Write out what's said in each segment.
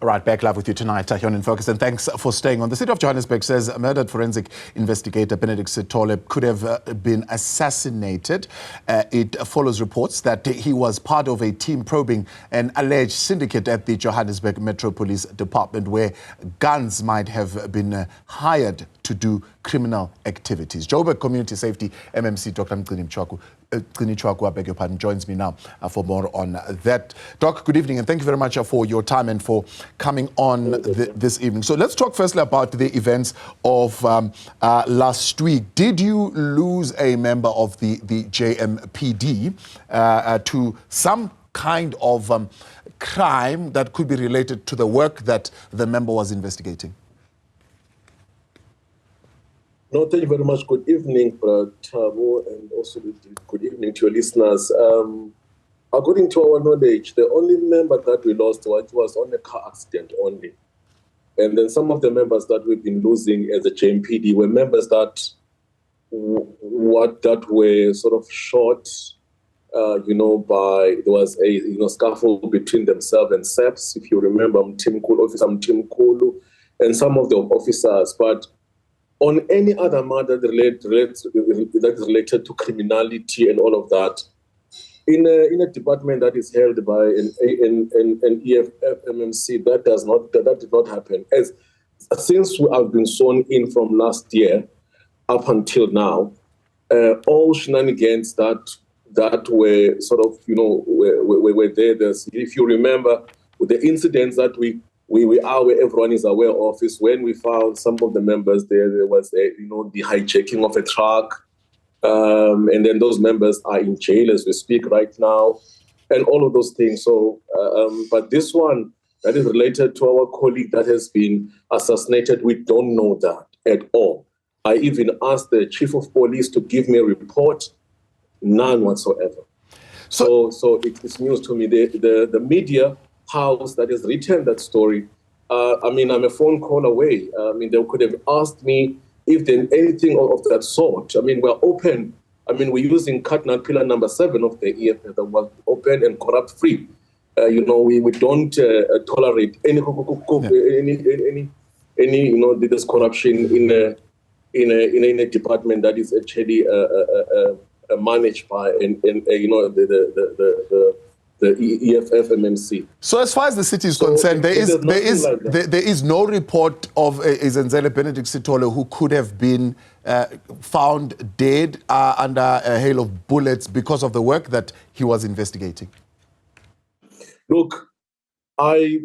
All right, back live with you tonight here on In Focus, and thanks for staying on. The city of Johannesburg says murdered forensic investigator Benedict Sithole could have been assassinated. It follows reports that he was part of a team probing an alleged syndicate at the Johannesburg Metro Police Department where guns might have been hired to do criminal activities. Joburg Community Safety MMC Dr. Mgcini Tshwaku, I beg your pardon, joins me now for more on that. Doc, good evening, and thank you very much for your time and for coming on this evening. So let's talk firstly about the events of last week. Did you lose a member of the JMPD to some kind of crime that could be related to the work that the member was investigating? No, thank you very much. Good evening, Thabo, and also good evening to your listeners. According to our knowledge, the only member that we lost was on a car accident only. And then some of the members that we've been losing as a JMPD were members that were sort of shot, there was a scuffle between themselves and SEPs. If you remember, Officer Mtimkulu, and some of the officers. But on any other matter that is related to criminality and all of that, in a department that is held by an EFF-MMC, that did not happen. Since we have been sworn in from last year up until now, all shenanigans that were sort of were there. If you remember the incidents that we are where everyone is aware of is when we found some of the members there was the hijacking of a truck, and then those members are in jail as we speak right now, and all of those things. So, but this one that is related to our colleague that has been assassinated, we don't know that at all. I even asked the chief of police to give me a report, none whatsoever. So it is news to me. The media house that has written that story, I'm a phone call away. They could have asked me if there's anything of that sort. We're open. We're using cardinal pillar number 7 of the EFF that was open and corrupt free. We don't tolerate any this corruption in a department that is actually managed by the EFF-MMC. So as far as the city is concerned, there is no report of Izenzele Benedict Sithole who could have been found dead under a hail of bullets because of the work that he was investigating. Look, at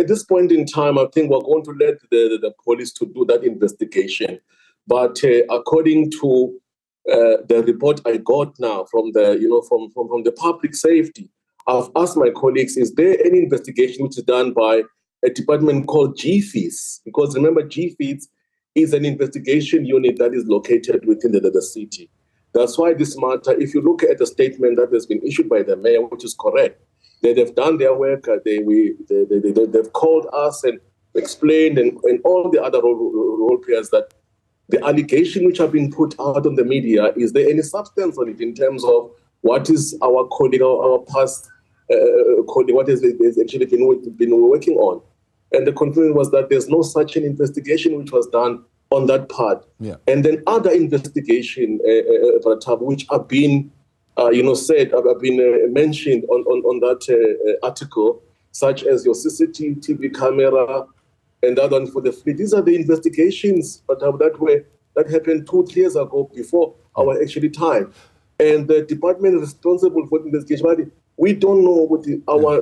this point in time, I think we're going to let the police to do that investigation. But according to the report I got now from the public safety, I've asked my colleagues, is there any investigation which is done by a department called GFIS? Because remember, GFIS is an investigation unit that is located within the city. That's why this matter, if you look at the statement that has been issued by the mayor, which is correct, they've done their work, they've called us and explained, and all the other role players that the allegation which have been put out on the media, is there any substance on it in terms of what is our colleague, our past colleague, what has actually been working on? And the conclusion was that there's no such an investigation which was done on that part. Yeah. And then other investigation, which have been, have been mentioned on that article, such as your CCTV camera, and that one for the fleet. These are the investigations that happened 2-3 years ago before our actually time. And the department responsible for the investigation, we don't know what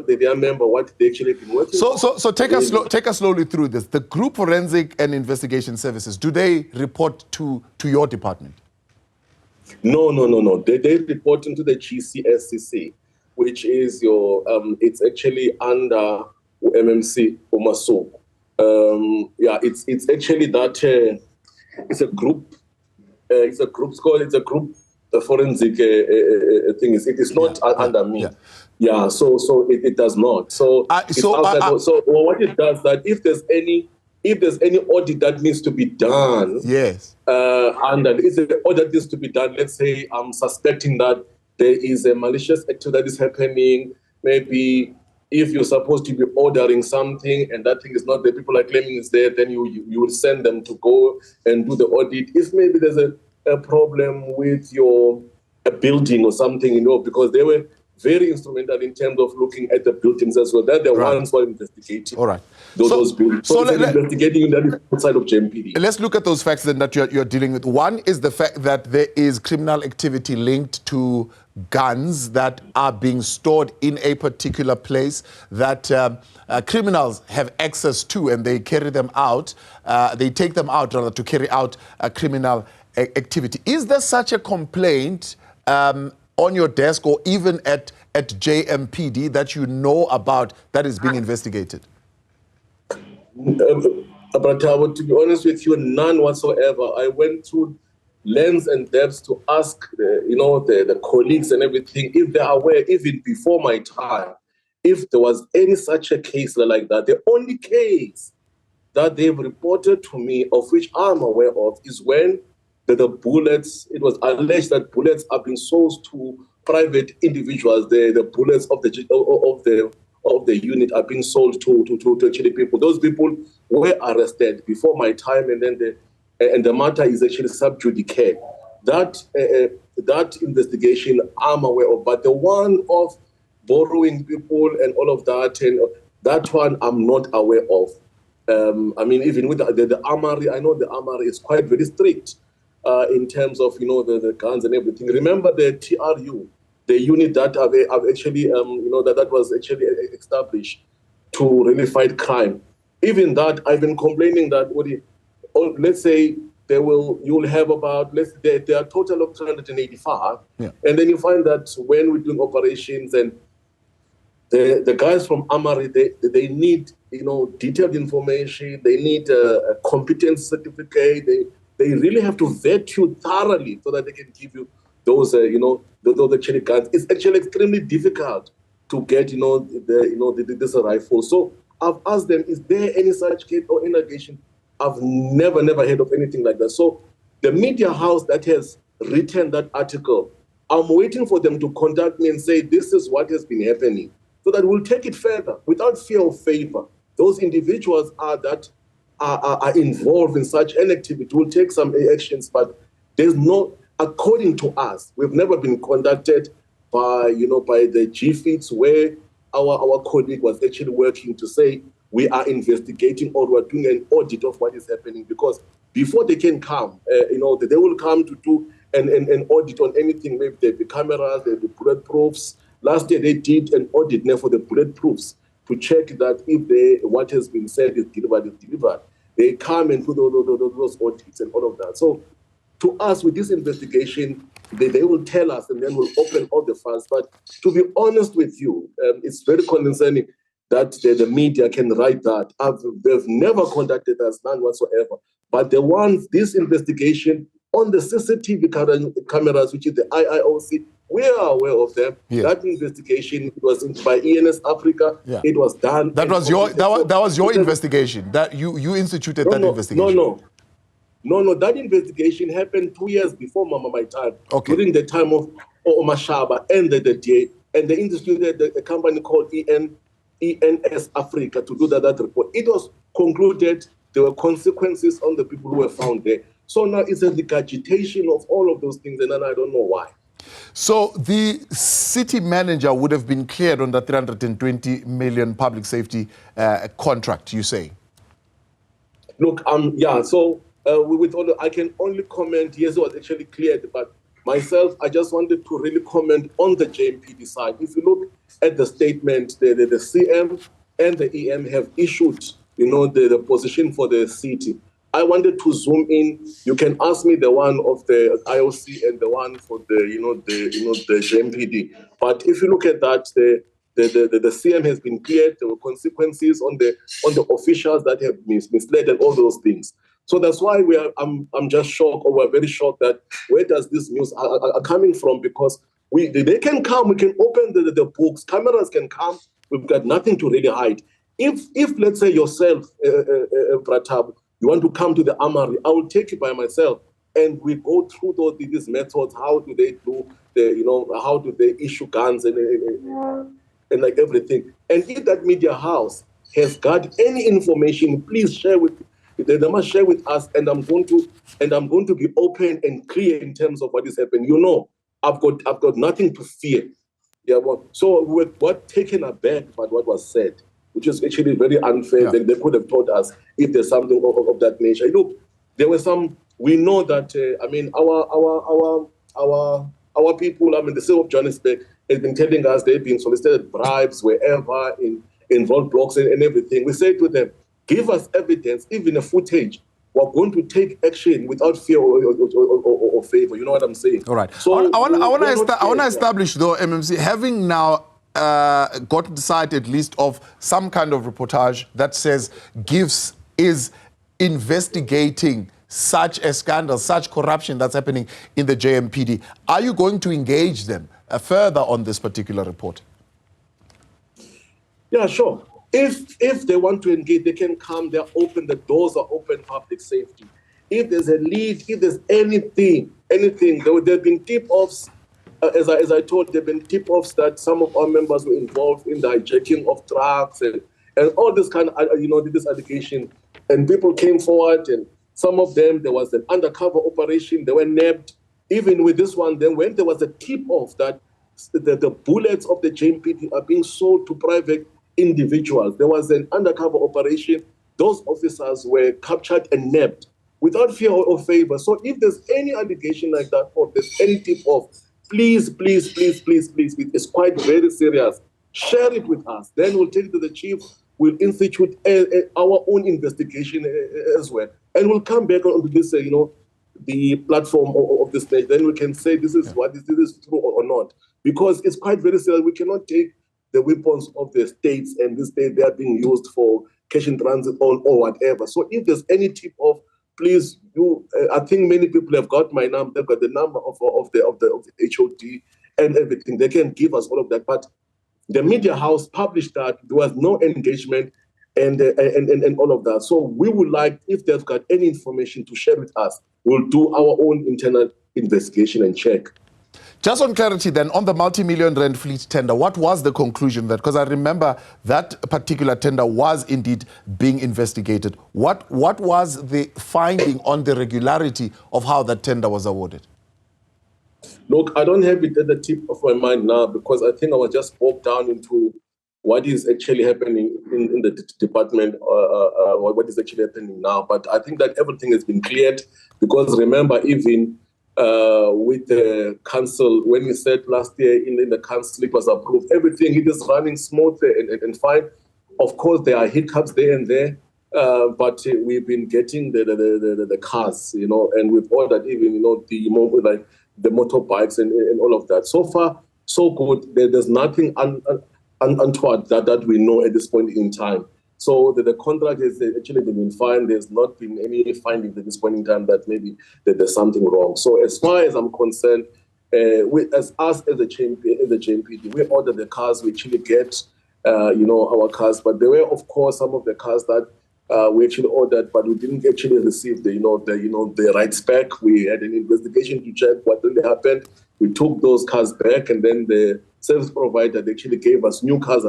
their member, what they actually been working on. So take us slowly through this. The Group Forensic and Investigation Services, do they report to your department? No. They report into the GCSCC, which is it's actually under MMC Umasu. It's actually that it's a group. It's a group. The forensic thing is. It is not under me. Yeah. So it does not. So what it does that if there's any audit that needs to be done. Yes. And if the audit needs to be done, let's say I'm suspecting that there is a malicious activity that is happening. Maybe if you're supposed to be ordering something and that thing is not there, people are claiming it's there, then you will send them to go and do the audit. If maybe there's a problem with your building or something, because they were very instrumental in terms of looking at the buildings as well. They're the ones who are investigating. All right. Those buildings. So investigating that outside of JMPD. Let's look at those facts then that you're dealing with. One is the fact that there is criminal activity linked to guns that are being stored in a particular place that criminals have access to, and they carry them out. They take them out rather to carry out a criminal activity. Is there such a complaint on your desk or even at JMPD that you know about that is being investigated? But to be honest with you, none whatsoever. I went through lengths and depths to ask the colleagues and everything if they are aware, even before my time, if there was any such a case like that. The only case that they've reported to me, of which I'm aware of, is when the bullets, it was alleged that bullets are being sold to private individuals. The bullets of the unit are being sold to actually people. Those people were arrested before my time, and then the matter is actually sub judice. That investigation I'm aware of, but the one of borrowing people and all of that, and that one I'm not aware of. Even with the Armory, I know the Armory is quite very strict in terms of the guns and everything. Remember the TRU, the unit that have actually that was actually established to really fight crime. Even that, I've been complaining that let's say you'll have about, there are a total of 385, and then you find that when we're doing operations and the guys from Armory, they need detailed information, they need a competence certificate, they really have to vet you thoroughly so that they can give you those those actually guns. It's actually extremely difficult to get this rifle. So I've asked them, is there any such case or allegation? I've never heard of anything like that. So the media house that has written that article, I'm waiting for them to contact me and say, this is what has been happening, so that we'll take it further without fear of favor. Those individuals are involved in such an activity. We'll take some actions, but there's no, according to us, we've never been contacted by the GFITs where our colleague was actually working to say we are investigating or we're doing an audit of what is happening, because before they can come, they will come to do an audit on anything, maybe the cameras, the bulletproofs. Last year they did an audit now for the bulletproofs to check that if what has been said is delivered. They come and do those audits and all of that. So to us, with this investigation, they will tell us and then we'll open all the files. But to be honest with you, it's very concerning that the media can write that. They've never contacted us, none whatsoever. But this investigation on the CCTV cameras, which is the IIOC, we are aware of them. Yeah. That investigation was by ENS Africa. Yeah. It was done. That was your investigation. That you instituted that investigation. No. That investigation happened 2 years before my time. Okay. During the time of Mashaba and the DA, and they instituted a company called ENS Africa to do that report. It was concluded there were consequences on the people who were found there. So now it's a regurgitation of all of those things, and I don't know why. So the city manager would have been cleared on the 320 million public safety contract, you say? Look, so with all I can only comment, yes, it was actually cleared, but myself, I just wanted to really comment on the JMPD side. If you look at the statement, the CM and the EM have issued, the position for the city. I wanted to zoom in. You can ask me the one of the IOC and the one for the JMPD. But if you look at that, the CM has been cleared. There were consequences on the officials that have misled and all those things. So that's why I'm just shocked, or we're very shocked that where does this news are coming from? Because they can come, we can open the books, cameras can come. We've got nothing to really hide. If let's say yourself, Pratab, you want to come to the Armory, I will take you by myself, and we go through these methods. How do they do how do they issue guns? And and like everything. And if that media house has got any information, please share with. They must share with us, and I'm going to be open and clear in terms of what is happening. You know, I've got nothing to fear. Yeah, well, so we were taken aback by what was said, which is actually very unfair. Yeah. They could have told us if there's something of that nature. Look, there were some. We know that our people. The city of Johannesburg has been telling us they've been solicited bribes wherever in roadblocks and everything. We say to them, give us evidence, even a footage. We're going to take action without fear or favor. You know what I'm saying? All right. So I want to yeah. establish, though, MMC, having now gotten sight at least of some kind of reportage that says GIFS is investigating such a scandal, such corruption that's happening in the JMPD. Are you going to engage them further on this particular report? Yeah, sure. If they want to engage, they can come. They're open. The doors are open. Public safety. If there's a lead, if there's anything, there've been tip-offs. As I told, there've been tip-offs that some of our members were involved in the hijacking of trucks and all this kind of this allegation. And people came forward, and some of them, there was an undercover operation. They were nabbed. Even with this one, then when there was a tip-off that the bullets of the JMPD are being sold to private individuals, there was an undercover operation. Those officers were captured and nabbed without fear or favor. So if there's any allegation like that, or there's any tip-off, please, it's quite very serious. Share it with us. Then we'll take it to the chief. We'll institute our own investigation as well. And we'll come back onto this, the platform of this stage. Then we can say this is what this is true or not. Because it's quite very serious. We cannot take the weapons of the states and this state, they are being used for cash in transit or whatever. So if there's any tip of, please do. I think many people have got my number. They've got the number of the HOD and everything. They can give us all of that. But the media house published that there was no engagement and all of that. So we would like, if they've got any information to share with us, we'll do our own internal investigation and check. Just on clarity then, on the multi-million rand fleet tender, what was the conclusion that, because I remember that particular tender was indeed being investigated. What was the finding on the regularity of how that tender was awarded? Look, I don't have it at the tip of my mind now because I think I was just walked down into what is actually happening in the department, what is actually happening now. But I think that everything has been cleared because remember, even with the council, when we said last year in the council it was approved, everything it is running smooth and fine. Of course, there are hiccups there and there, but we've been getting the cars, and we've ordered even the motorbikes and all of that. So far, so good. There's nothing untoward that we know at this point in time. So the contract has actually been fine. There's not been any findings at this point in time that maybe that there's something wrong. So as far as I'm concerned, as the JMPD, we order the cars, we actually get, our cars. But there were, of course, some of the cars that we actually ordered, but we didn't actually receive the right spec. We had an investigation to check what really happened. We took those cars back, and then the service provider actually gave us new cars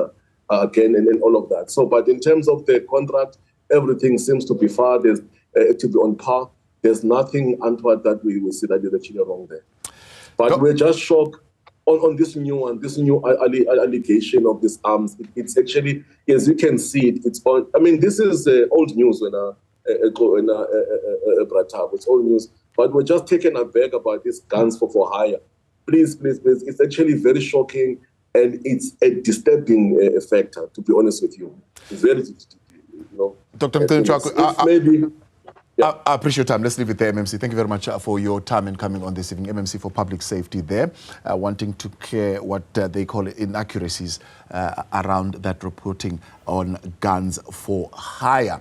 again, and then all of that. So, but in terms of the contract, everything seems to be to be on par. There's nothing untoward that we will see that is actually wrong there. But we're just shocked on this new allegation of these arms. It's actually, as you can see, it's on. I mean, this is old news when it's old news. But we're just taken aback about these guns for hire. Please. It's actually very shocking. And it's a disturbing factor, to be honest with you. It's very, Dr. Tshwaku, maybe. Yeah. I appreciate your time. Let's leave it there, MMC. Thank you very much for your time and coming on this evening. MMC for Public Safety there, wanting to clear what they call inaccuracies around that reporting on guns for hire.